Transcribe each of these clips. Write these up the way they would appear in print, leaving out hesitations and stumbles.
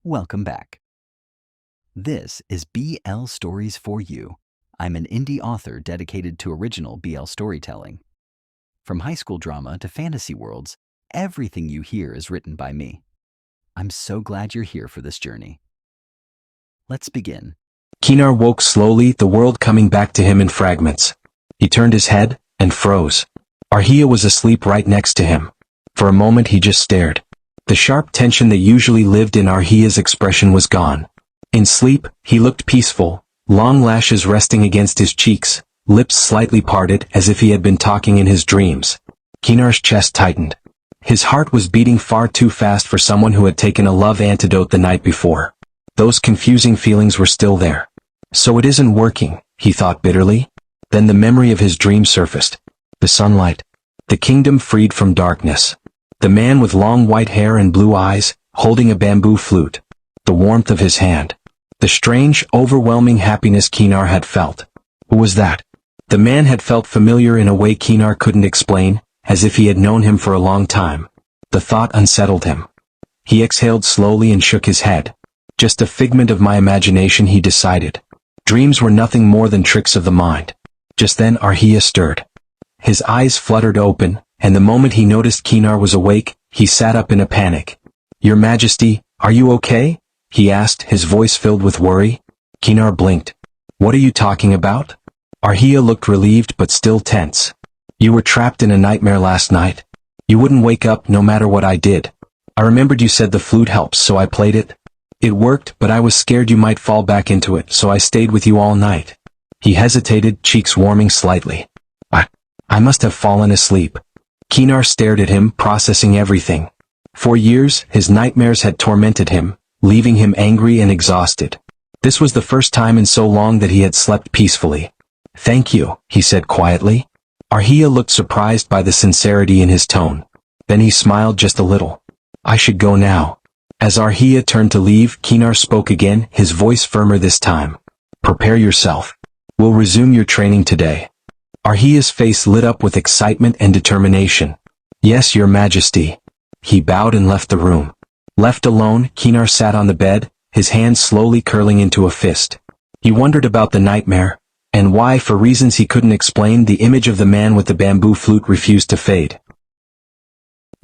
Welcome back. This is BL Stories for You. I'm an indie author dedicated to original BL storytelling. From high school drama to fantasy worlds, everything you hear is written by me. I'm so glad you're here for this journey. Let's begin. Kaenar woke slowly, the world coming back to him in fragments. He turned his head and froze. Aarhiya was asleep right next to him. For a moment he just stared. The sharp tension that usually lived in Aarhiya's expression was gone. In sleep, he looked peaceful, long lashes resting against his cheeks, lips slightly parted as if he had been talking in his dreams. Kaenar's chest tightened. His heart was beating far too fast for someone who had taken a love antidote the night before. Those confusing feelings were still there. So it isn't working, he thought bitterly. Then the memory of his dream surfaced. The sunlight. The kingdom freed from darkness. The man with long white hair and blue eyes, holding a bamboo flute. The warmth of his hand. The strange, overwhelming happiness Kaenar had felt. Who was that? The man had felt familiar in a way Kaenar couldn't explain, as if he had known him for a long time. The thought unsettled him. He exhaled slowly and shook his head. Just a figment of my imagination, he decided. Dreams were nothing more than tricks of the mind. Just then Aarhiya stirred. His eyes fluttered open, and the moment he noticed Kaenar was awake, he sat up in a panic. "Your Majesty, are you okay?" he asked, his voice filled with worry. Kaenar blinked. "What are you talking about?" Aarhiya looked relieved but still tense. "You were trapped in a nightmare last night. You wouldn't wake up no matter what I did. I remembered you said the flute helps, so I played it. It worked, but I was scared you might fall back into it, so I stayed with you all night." He hesitated, cheeks warming slightly. I must have fallen asleep." Kaenar stared at him, processing everything. For years, his nightmares had tormented him, leaving him angry and exhausted. This was the first time in so long that he had slept peacefully. "Thank you," he said quietly. Aarhiya looked surprised by the sincerity in his tone. Then he smiled just a little. "I should go now." As Aarhiya turned to leave, Kaenar spoke again, his voice firmer this time. "Prepare yourself. We'll resume your training today." Aarhiya's face lit up with excitement and determination. "Yes, Your Majesty." He bowed and left the room. Left alone, Kaenar sat on the bed, his hand slowly curling into a fist. He wondered about the nightmare, and why, for reasons he couldn't explain, the image of the man with the bamboo flute refused to fade.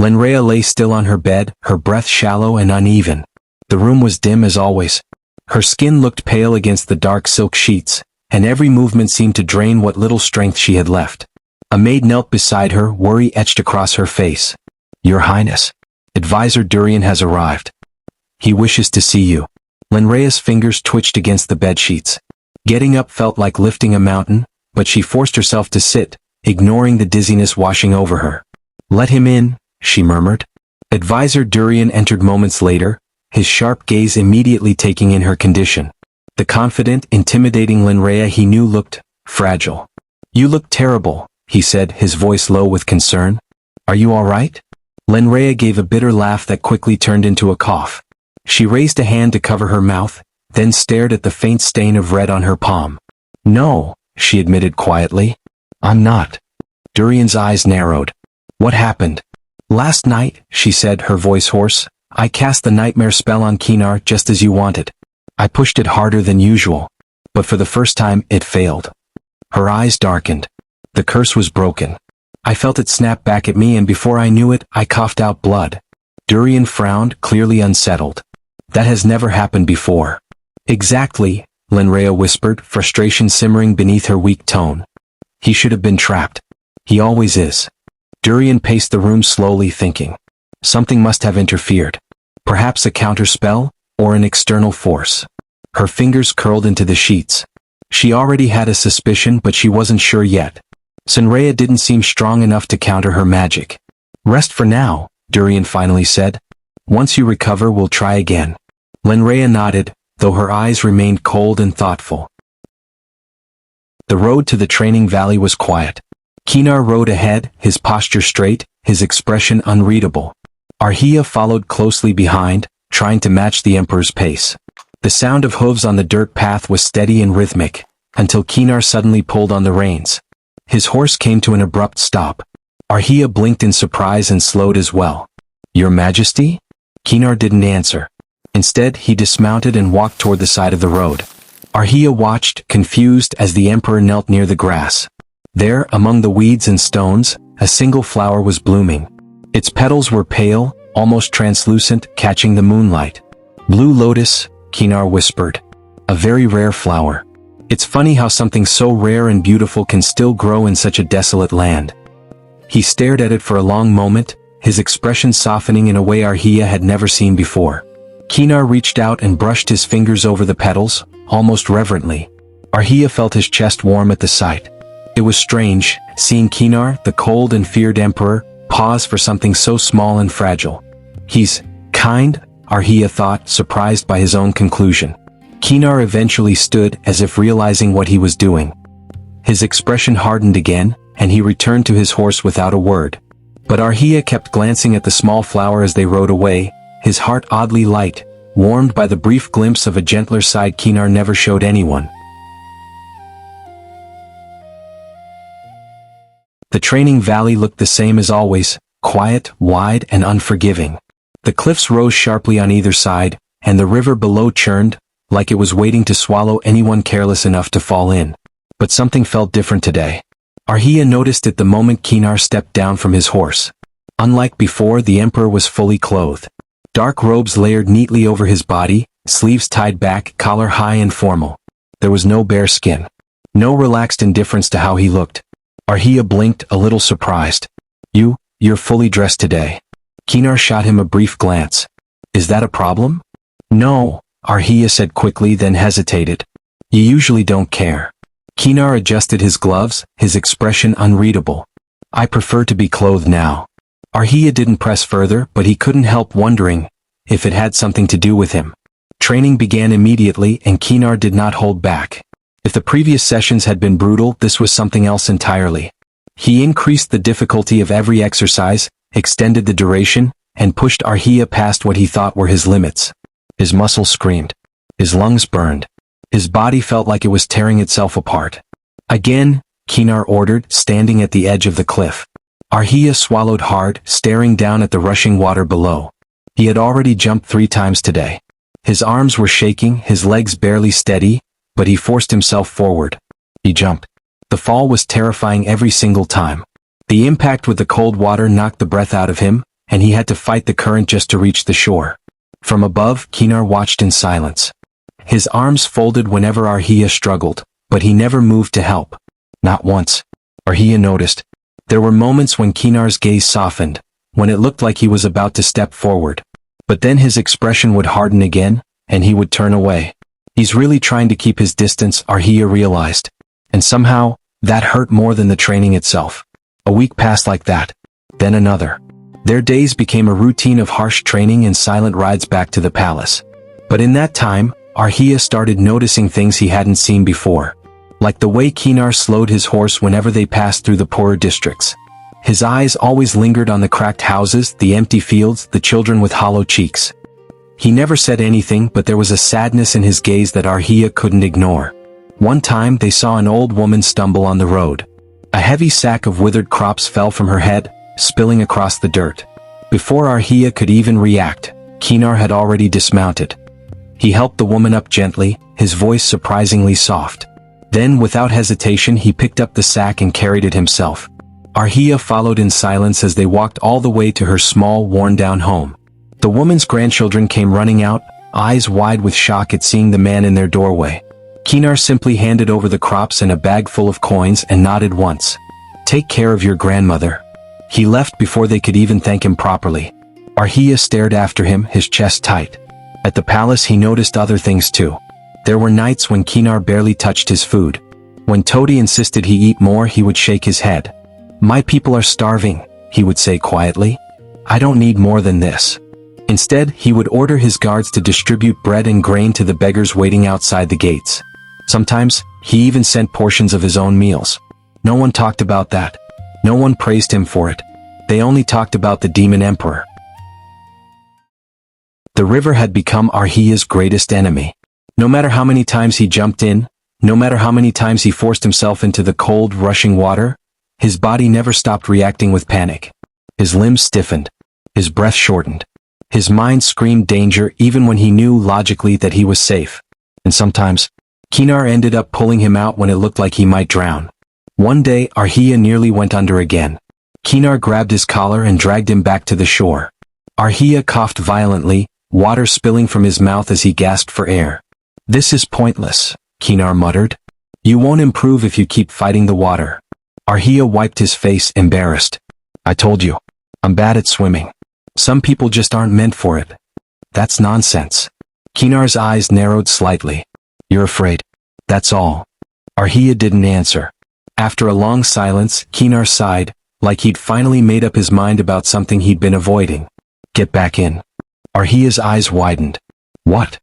Lenreya lay still on her bed, her breath shallow and uneven. The room was dim as always. Her skin looked pale against the dark silk sheets, and every movement seemed to drain what little strength she had left. A maid knelt beside her, worry etched across her face. "Your Highness, Advisor Durian has arrived. He wishes to see you." Lenreya's fingers twitched against the bedsheets. Getting up felt like lifting a mountain, but she forced herself to sit, ignoring the dizziness washing over her. "Let him in," she murmured. Advisor Durian entered moments later, his sharp gaze immediately taking in her condition. The confident, intimidating Lenreya he knew looked fragile. "You look terrible," he said, his voice low with concern. "Are you all right?" Lenreya gave a bitter laugh that quickly turned into a cough. She raised a hand to cover her mouth, then stared at the faint stain of red on her palm. "No," she admitted quietly. "I'm not." Durian's eyes narrowed. "What happened?" "Last night," she said, her voice hoarse, "I cast the nightmare spell on Kaenar just as you wanted. I pushed it harder than usual, but for the first time it failed." Her eyes darkened. The curse was broken. I felt it snap back at me, and before I knew it, I coughed out blood. Durian frowned, clearly unsettled. "That has never happened before." "Exactly," Lenreya whispered, frustration simmering beneath her weak tone. "He should have been trapped. He always is." Durian paced the room slowly, thinking. Something must have interfered. Perhaps a counterspell, or an external force. Her fingers curled into the sheets. She already had a suspicion, but she wasn't sure yet. Lenreya didn't seem strong enough to counter her magic. "Rest for now," Durian finally said. "Once you recover, we'll try again." Lenreya nodded, though her eyes remained cold and thoughtful. The road to the training valley was quiet. Kaenar rode ahead, his posture straight, his expression unreadable. Aarhiya followed closely behind, trying to match the Emperor's pace. The sound of hooves on the dirt path was steady and rhythmic, until Kaenar suddenly pulled on the reins. His horse came to an abrupt stop. Aarhiya blinked in surprise and slowed as well. "Your Majesty?" Kaenar didn't answer. Instead, he dismounted and walked toward the side of the road. Aarhiya watched, confused, as the emperor knelt near the grass. There, among the weeds and stones, a single flower was blooming. Its petals were pale, almost translucent, catching the moonlight. "Blue lotus," Kaenar whispered. "A very rare flower. It's funny how something so rare and beautiful can still grow in such a desolate land." He stared at it for a long moment, his expression softening in a way Aarhiya had never seen before. Kaenar reached out and brushed his fingers over the petals, almost reverently. Aarhiya felt his chest warm at the sight. It was strange, seeing Kaenar, the cold and feared emperor, pause for something so small and fragile. "He's kind," Aarhiya thought, surprised by his own conclusion. Kaenar eventually stood as if realizing what he was doing. His expression hardened again, and he returned to his horse without a word. But Aarhiya kept glancing at the small flower as they rode away, his heart oddly light, warmed by the brief glimpse of a gentler side Kaenar never showed anyone. The training valley looked the same as always, quiet, wide, and unforgiving. The cliffs rose sharply on either side, and the river below churned, like it was waiting to swallow anyone careless enough to fall in. But something felt different today. Aarhiya noticed it the moment Kaenar stepped down from his horse. Unlike before, the emperor was fully clothed. Dark robes layered neatly over his body, sleeves tied back, collar high and formal. There was no bare skin. No relaxed indifference to how he looked. Aarhiya blinked, a little surprised. You're fully dressed today." Kaenar shot him a brief glance. "Is that a problem?" "No," Aarhiya said quickly, then hesitated. "You usually don't care." Kaenar adjusted his gloves, his expression unreadable. "I prefer to be clothed now." Aarhiya didn't press further, but he couldn't help wondering if it had something to do with him. Training began immediately, and Kaenar did not hold back. If the previous sessions had been brutal, this was something else entirely. He increased the difficulty of every exercise, extended the duration, and pushed Aarhiya past what he thought were his limits. His muscles screamed. His lungs burned. His body felt like it was tearing itself apart. "Again," Kaenar ordered, standing at the edge of the cliff. Aarhiya swallowed hard, staring down at the rushing water below. He had already jumped 3 times today. His arms were shaking, his legs barely steady, but he forced himself forward. He jumped. The fall was terrifying every single time. The impact with the cold water knocked the breath out of him, and he had to fight the current just to reach the shore. From above, Kaenar watched in silence. His arms folded whenever Aarhiya struggled, but he never moved to help. Not once. Aarhiya noticed. There were moments when Kaenar's gaze softened, when it looked like he was about to step forward. But then his expression would harden again, and he would turn away. He's really trying to keep his distance, Aarhiya realized. And somehow, that hurt more than the training itself. A week passed like that. Then another. Their days became a routine of harsh training and silent rides back to the palace. But in that time, Aarhiya started noticing things he hadn't seen before. Like the way Kaenar slowed his horse whenever they passed through the poorer districts. His eyes always lingered on the cracked houses, the empty fields, the children with hollow cheeks. He never said anything, but there was a sadness in his gaze that Aarhiya couldn't ignore. One time they saw an old woman stumble on the road. A heavy sack of withered crops fell from her head, spilling across the dirt. Before Aarhiya could even react, Kaenar had already dismounted. He helped the woman up gently, his voice surprisingly soft. Then, without hesitation, he picked up the sack and carried it himself. Aarhiya followed in silence as they walked all the way to her small, worn-down home. The woman's grandchildren came running out, eyes wide with shock at seeing the man in their doorway. Kaenar simply handed over the crops and a bag full of coins and nodded once. "Take care of your grandmother." He left before they could even thank him properly. Aarhiya stared after him, his chest tight. At the palace he noticed other things too. There were nights when Kaenar barely touched his food. When Todi insisted he eat more, he would shake his head. "My people are starving," he would say quietly. "I don't need more than this." Instead, he would order his guards to distribute bread and grain to the beggars waiting outside the gates. Sometimes, he even sent portions of his own meals. No one talked about that. No one praised him for it. They only talked about the demon emperor. The river had become Aarhiya's greatest enemy. No matter how many times he jumped in, no matter how many times he forced himself into the cold, rushing water, his body never stopped reacting with panic. His limbs stiffened. His breath shortened. His mind screamed danger even when he knew logically that he was safe. And sometimes, Kaenar ended up pulling him out when it looked like he might drown. One day, Aarhiya nearly went under again. Kaenar grabbed his collar and dragged him back to the shore. Aarhiya coughed violently, water spilling from his mouth as he gasped for air. "This is pointless," Kaenar muttered. "You won't improve if you keep fighting the water." Aarhiya wiped his face, embarrassed. "I told you. I'm bad at swimming. Some people just aren't meant for it." "That's nonsense." Kaenar's eyes narrowed slightly. "You're afraid. That's all." Aarhiya didn't answer. After a long silence, Kaenar sighed, like he'd finally made up his mind about something he'd been avoiding. "Get back in." Aarhiya's eyes widened. "What?"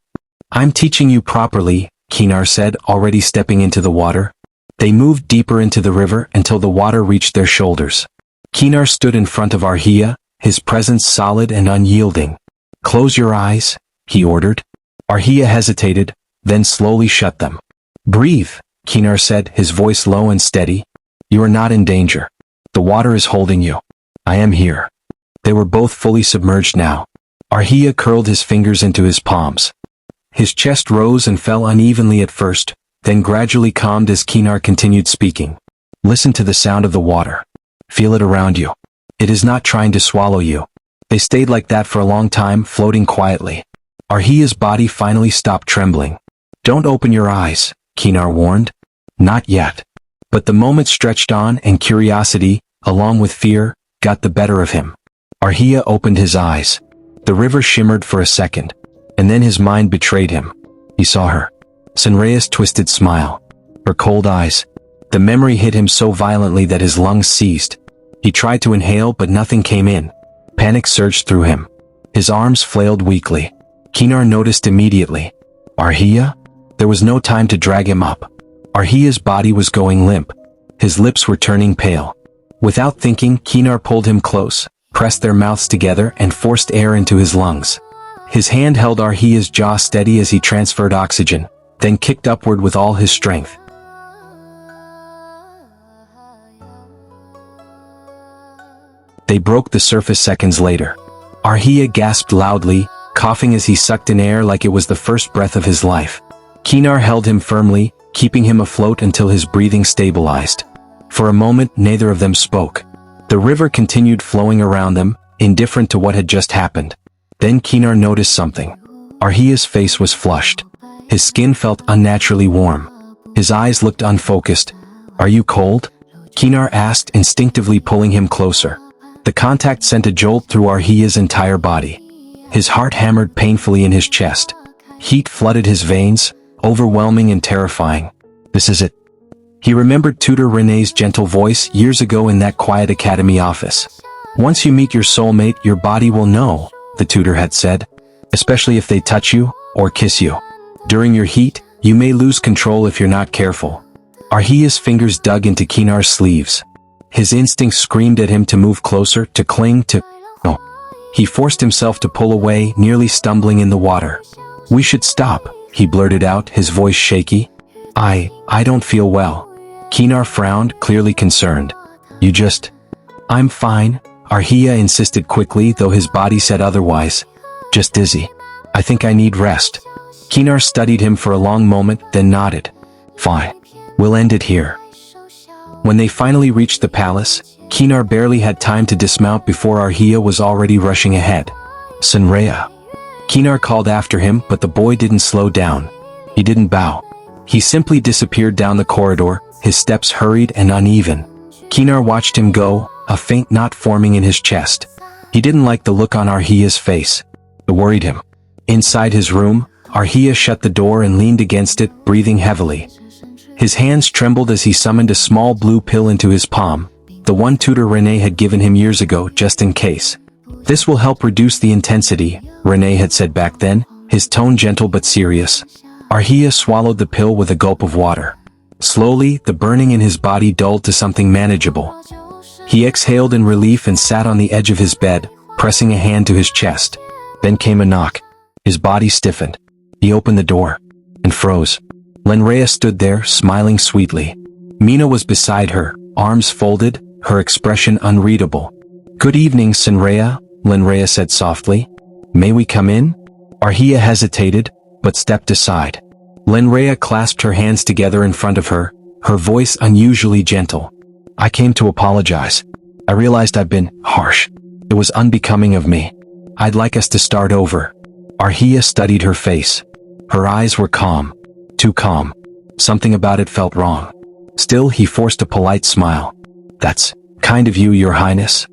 "I'm teaching you properly," Kaenar said, already stepping into the water. They moved deeper into the river until the water reached their shoulders. Kaenar stood in front of Aarhiya, his presence solid and unyielding. "Close your eyes," he ordered. Aarhiya hesitated, then slowly shut them. "Breathe," Kaenar said, his voice low and steady. "You are not in danger. The water is holding you. I am here." They were both fully submerged now. Aarhiya curled his fingers into his palms. His chest rose and fell unevenly at first, then gradually calmed as Kaenar continued speaking. "Listen to the sound of the water. Feel it around you. It is not trying to swallow you." They stayed like that for a long time, floating quietly. Aarhiya's body finally stopped trembling. "Don't open your eyes," Kaenar warned. "Not yet." But the moment stretched on and curiosity, along with fear, got the better of him. Aarhiya opened his eyes. The river shimmered for a second, and then his mind betrayed him. He saw her. Lenreya's twisted smile. Her cold eyes. The memory hit him so violently that his lungs seized. He tried to inhale but nothing came in. Panic surged through him. His arms flailed weakly. Kaenar noticed immediately. "Aarhiya?" There was no time to drag him up. Aarhiya's body was going limp. His lips were turning pale. Without thinking, Kaenar pulled him close, pressed their mouths together and forced air into his lungs. His hand held Aarhiya's jaw steady as he transferred oxygen, then kicked upward with all his strength. They broke the surface seconds later. Aarhiya gasped loudly, coughing as he sucked in air like it was the first breath of his life. Kaenar held him firmly, keeping him afloat until his breathing stabilized. For a moment, neither of them spoke. The river continued flowing around them, indifferent to what had just happened. Then Kaenar noticed something. Aarhiya's face was flushed. His skin felt unnaturally warm. His eyes looked unfocused. "Are you cold?" Kaenar asked, instinctively pulling him closer. The contact sent a jolt through Aarhiya's entire body. His heart hammered painfully in his chest. Heat flooded his veins, overwhelming and terrifying. "This is it." He remembered tutor Rene's gentle voice years ago in that quiet academy office. "Once you meet your soulmate, your body will know," the tutor had said. "Especially if they touch you, or kiss you. During your heat, you may lose control if you're not careful." Aarhiya's fingers dug into Kaenar's sleeves. His instincts screamed at him to move closer, to cling, to... No. He forced himself to pull away, nearly stumbling in the water. "We should stop," he blurted out, his voice shaky. I don't feel well." Kaenar frowned, clearly concerned. "You just..." "I'm fine," Aarhiya insisted quickly, though his body said otherwise. "Just dizzy. I think I need rest." Kaenar studied him for a long moment, then nodded. "Fine. We'll end it here." When they finally reached the palace, Kaenar barely had time to dismount before Aarhiya was already rushing ahead. "Lenreya." Kaenar called after him, but the boy didn't slow down. He didn't bow. He simply disappeared down the corridor, his steps hurried and uneven. Kaenar watched him go, a faint knot forming in his chest. He didn't like the look on Aarhiya's face. It worried him. Inside his room, Aarhiya shut the door and leaned against it, breathing heavily. His hands trembled as he summoned a small blue pill into his palm, the one tutor Rene had given him years ago, just in case. "This will help reduce the intensity," Rene had said back then, his tone gentle but serious. Aarhiya swallowed the pill with a gulp of water. Slowly, the burning in his body dulled to something manageable. He exhaled in relief and sat on the edge of his bed, pressing a hand to his chest. Then came a knock. His body stiffened. He opened the door and froze. Lenreya stood there, smiling sweetly. Mina was beside her, arms folded, her expression unreadable. "Good evening, Lenreya," Lenreya said softly. "May we come in?" Aarhiya hesitated, but stepped aside. Lenreya clasped her hands together in front of her, her voice unusually gentle. "I came to apologize. I realized I've been harsh. It was unbecoming of me. I'd like us to start over." Aarhiya studied her face. Her eyes were calm. Too calm. Something about it felt wrong. Still, he forced a polite smile. "That's kind of you, Your Highness."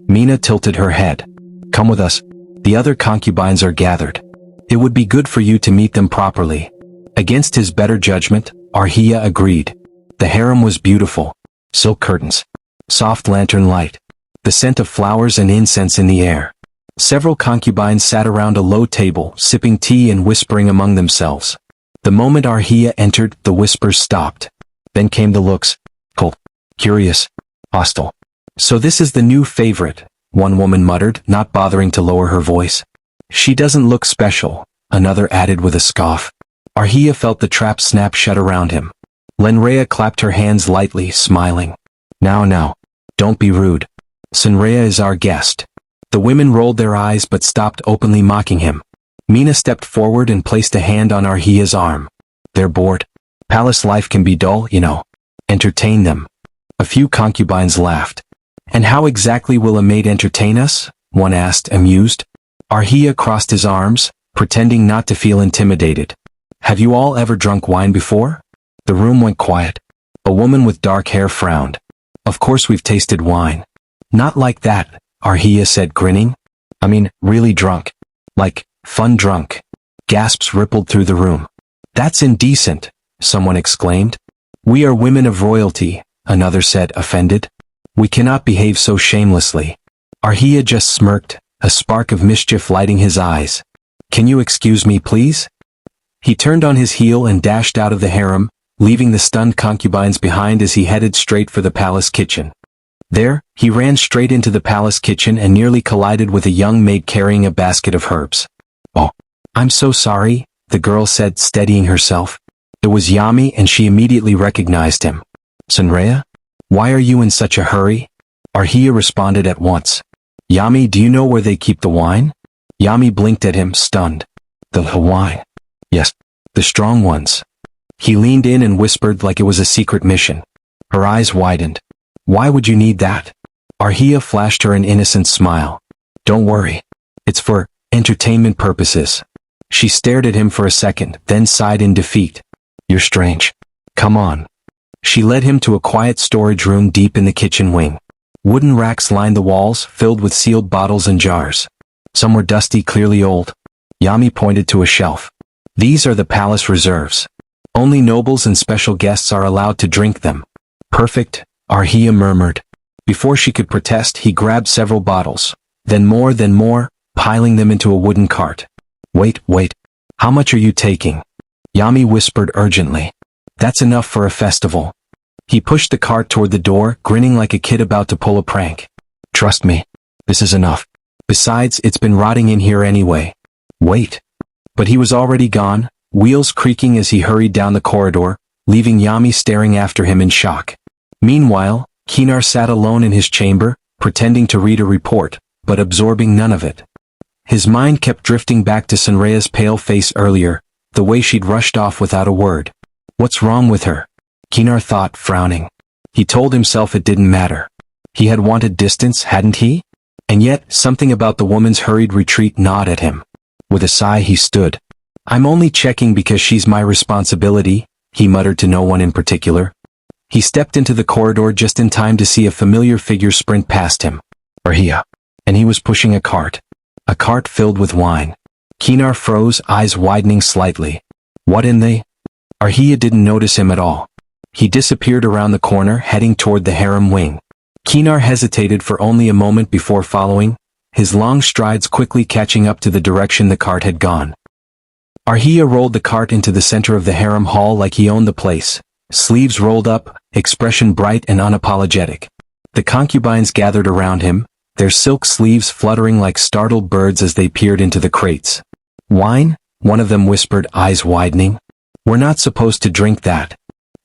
Mina tilted her head. "Come with us. The other concubines are gathered. It would be good for you to meet them properly." Against his better judgment, Aarhiya agreed. The harem was beautiful. Silk curtains. Soft lantern light. The scent of flowers and incense in the air. Several concubines sat around a low table, sipping tea and whispering among themselves. The moment Aarhiya entered, the whispers stopped. Then came the looks. Cold. Curious. Hostile. "So this is the new favorite," one woman muttered, not bothering to lower her voice. "She doesn't look special," another added with a scoff. Aarhiya felt the trap snap shut around him. Lenreya clapped her hands lightly, smiling. Now, don't be rude. Lenreya is our guest." The women rolled their eyes but stopped openly mocking him. Mina stepped forward and placed a hand on Aarhiya's arm. "They're bored. Palace life can be dull, you know. Entertain them." A few concubines laughed. "And how exactly will a maid entertain us?" one asked, amused. Aarhiya crossed his arms, pretending not to feel intimidated. "Have you all ever drunk wine before?" The room went quiet. A woman with dark hair frowned. "Of course we've tasted wine." "Not like that," Aarhiya said, grinning. "I mean, really drunk. Like, fun drunk." Gasps rippled through the room. "That's indecent," someone exclaimed. "We are women of royalty," another said, offended. "We cannot behave so shamelessly." Aarhiya just smirked, a spark of mischief lighting his eyes. "Can you excuse me, please?" He turned on his heel and dashed out of the harem, leaving the stunned concubines behind as he headed straight for the palace kitchen. There, he ran straight into the palace kitchen and nearly collided with a young maid carrying a basket of herbs. "Oh, I'm so sorry," the girl said, steadying herself. It was Yami, and she immediately recognized him. "Lenreya? Why are you in such a hurry?" Aarhiya responded at once. "Yami, do you know where they keep the wine?" Yami blinked at him, stunned. "The wine? Yes, the strong ones." He leaned in and whispered like it was a secret mission. Her eyes widened. "Why would you need that?" Aarhiya flashed her an innocent smile. "Don't worry. It's for entertainment purposes." She stared at him for a second, then sighed in defeat. "You're strange. Come on." She led him to a quiet storage room deep in the kitchen wing. Wooden racks lined the walls, filled with sealed bottles and jars. Some were dusty, clearly old. Yami pointed to a shelf. "These are the palace reserves. Only nobles and special guests are allowed to drink them." "Perfect," Aarhiya murmured. Before she could protest, he grabbed several bottles. Then more, piling them into a wooden cart. Wait. How much are you taking?" Yami whispered urgently. "That's enough for a festival." He pushed the cart toward the door, grinning like a kid about to pull a prank. "Trust me. This is enough. Besides, it's been rotting in here anyway." "Wait." But he was already gone, wheels creaking as he hurried down the corridor, leaving Yami staring after him in shock. Meanwhile, Kaenar sat alone in his chamber, pretending to read a report, but absorbing none of it. His mind kept drifting back to Lenreya's pale face earlier, the way she'd rushed off without a word. What's wrong with her? Kaenar thought, frowning. He told himself it didn't matter. He had wanted distance, hadn't he? And yet, something about the woman's hurried retreat gnawed at him. With a sigh he stood. "I'm only checking because she's my responsibility," he muttered to no one in particular. He stepped into the corridor just in time to see a familiar figure sprint past him. Aarhiya. And he was pushing a cart. A cart filled with wine. Kaenar froze, eyes widening slightly. What in the... Aarhiya didn't notice him at all. He disappeared around the corner, heading toward the harem wing. Kaenar hesitated for only a moment before following, his long strides quickly catching up to the direction the cart had gone. Aarhiya rolled the cart into the center of the harem hall like he owned the place, sleeves rolled up, expression bright and unapologetic. The concubines gathered around him, their silk sleeves fluttering like startled birds as they peered into the crates. "Wine?" one of them whispered, eyes widening. "We're not supposed to drink that."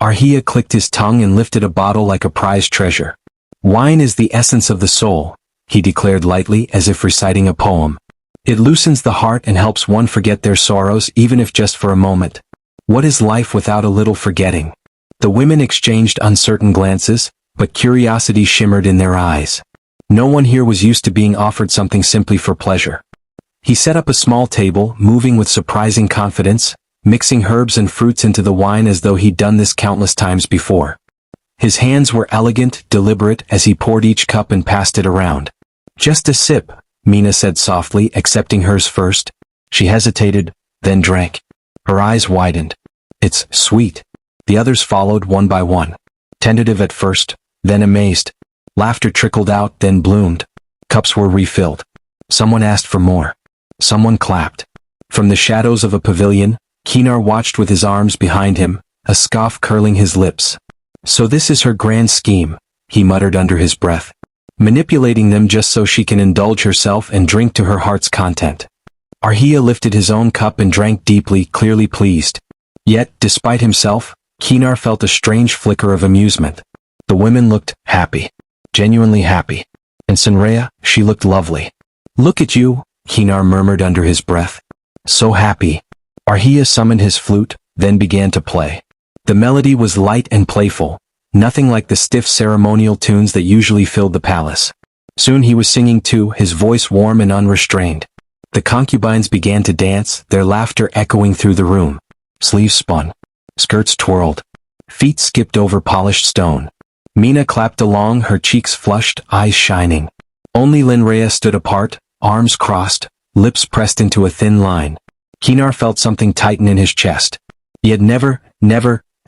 Aarhiya clicked his tongue and lifted a bottle like a prized treasure. "Wine is the essence of the soul," he declared lightly as if reciting a poem. It loosens the heart and helps one forget their sorrows even if just for a moment. What is life without a little forgetting? The women exchanged uncertain glances, but curiosity shimmered in their eyes. No one here was used to being offered something simply for pleasure. He set up a small table, moving with surprising confidence, mixing herbs and fruits into the wine as though he'd done this countless times before. His hands were elegant, deliberate, as he poured each cup and passed it around. "Just a sip," Mina said softly, accepting hers first. She hesitated, then drank. Her eyes widened. "It's sweet." The others followed one by one. Tentative at first, then amazed. Laughter trickled out, then bloomed. Cups were refilled. Someone asked for more. Someone clapped. From the shadows of a pavilion, Kaenar watched with his arms behind him, a scoff curling his lips. "So this is her grand scheme," he muttered under his breath. "Manipulating them just so she can indulge herself and drink to her heart's content." Aarhiya lifted his own cup and drank deeply, clearly pleased. Yet, despite himself, Kaenar felt a strange flicker of amusement. The women looked happy. Genuinely happy. And Lenreya, she looked lovely. "Look at you," Kaenar murmured under his breath. "So happy." Aarhiya summoned his flute, then began to play. The melody was light and playful, nothing like the stiff ceremonial tunes that usually filled the palace. Soon he was singing too, his voice warm and unrestrained. The concubines began to dance, their laughter echoing through the room. Sleeves spun. Skirts twirled. Feet skipped over polished stone. Mina clapped along, her cheeks flushed, eyes shining. Only Lenreya stood apart, arms crossed, lips pressed into a thin line. Kaenar felt something tighten in his chest. He had never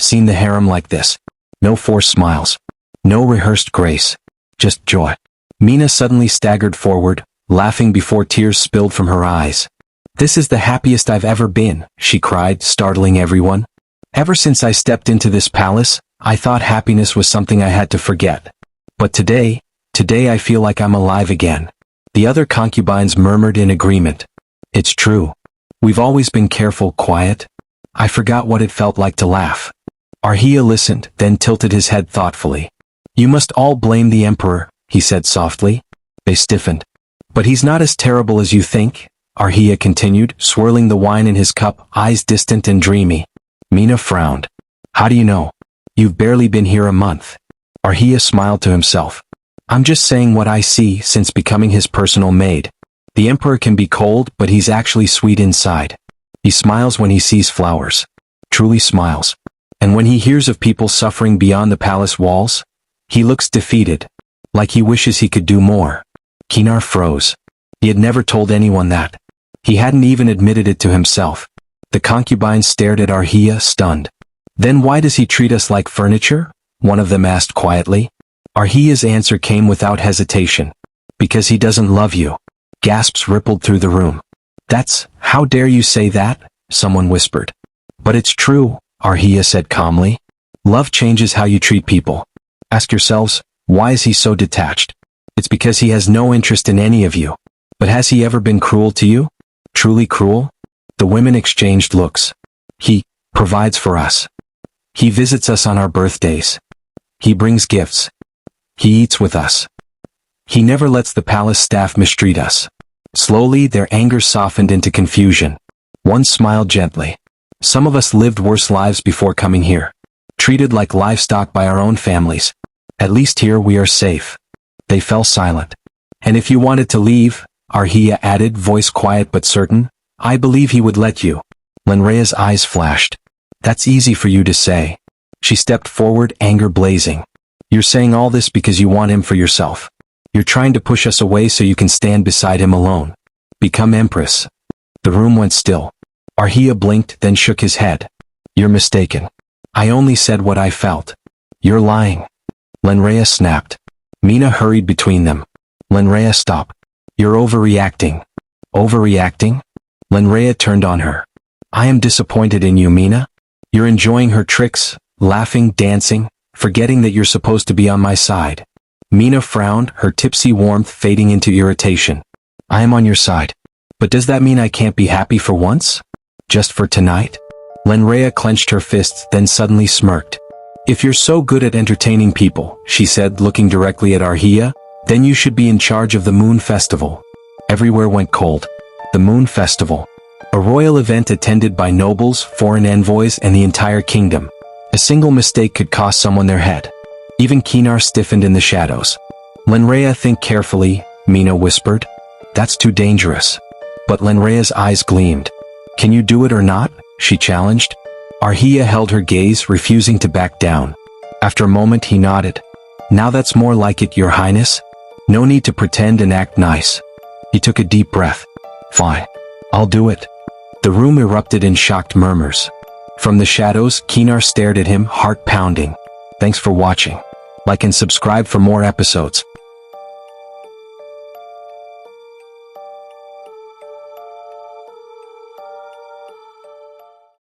seen the harem like this. No forced smiles. No rehearsed grace. Just joy. Mina suddenly staggered forward, laughing before tears spilled from her eyes. "This is the happiest I've ever been," she cried, startling everyone. "Ever since I stepped into this palace, I thought happiness was something I had to forget. But today I feel like I'm alive again." The other concubines murmured in agreement. "It's true. We've always been careful, quiet. I forgot what it felt like to laugh." Aarhiya listened, then tilted his head thoughtfully. "You must all blame the Emperor," he said softly. They stiffened. "But he's not as terrible as you think," Aarhiya continued, swirling the wine in his cup, eyes distant and dreamy. Mina frowned. "How do you know? You've barely been here a month." Aarhiya smiled to himself. "I'm just saying what I see since becoming his personal maid. The Emperor can be cold, but he's actually sweet inside. He smiles when he sees flowers. Truly smiles. And when he hears of people suffering beyond the palace walls, he looks defeated, like he wishes he could do more." Kaenar froze. He had never told anyone that. He hadn't even admitted it to himself. The concubines stared at Aarhiya, stunned. "Then why does he treat us like furniture?" one of them asked quietly. Aarhiya's answer came without hesitation. "Because he doesn't love you." Gasps rippled through the room. How dare you say that?" someone whispered. "But it's true," Aarhiya said calmly. "Love changes how you treat people. Ask yourselves, why is he so detached? It's because he has no interest in any of you. But has he ever been cruel to you? Truly cruel?" The women exchanged looks. "He provides for us. He visits us on our birthdays. He brings gifts. He eats with us. He never lets the palace staff mistreat us." Slowly, their anger softened into confusion. One smiled gently. "Some of us lived worse lives before coming here. Treated like livestock by our own families. At least here we are safe." They fell silent. "And if you wanted to leave," Aarhiya added, voice quiet but certain, "I believe he would let you." Lenreya's eyes flashed. "That's easy for you to say." She stepped forward, anger blazing. "You're saying all this because you want him for yourself. You're trying to push us away so you can stand beside him alone. Become empress." The room went still. Aarhiya blinked, then shook his head. "You're mistaken. I only said what I felt." "You're lying." Lenreya snapped. Mina hurried between them. "Lenreya, stop. You're overreacting." "Overreacting?" Lenreya turned on her. "I am disappointed in you, Mina. You're enjoying her tricks, laughing, dancing, forgetting that you're supposed to be on my side." Mina frowned, her tipsy warmth fading into irritation. "I am on your side. But does that mean I can't be happy for once? Just for tonight?" Lenreya clenched her fists, then suddenly smirked. "If you're so good at entertaining people," she said, looking directly at Aarhiya, "then you should be in charge of the moon festival." Everywhere went cold. the Moon Festival. A royal event attended by nobles, foreign envoys, and the entire kingdom. A single mistake could cost someone their head. Even Kaenar stiffened in the shadows. Lenreya, think carefully, Mina whispered. That's too dangerous. But Lenreya's eyes gleamed. Can you do it or not? She challenged. Aarhiya held her gaze, refusing to back down. After a moment he nodded. Now that's more like it, Your Highness. No need to pretend and act nice. He took a deep breath. Fine. I'll do it. The room erupted in shocked murmurs. From the shadows, Kaenar stared at him, heart pounding. Thanks for watching. Like and subscribe for more episodes.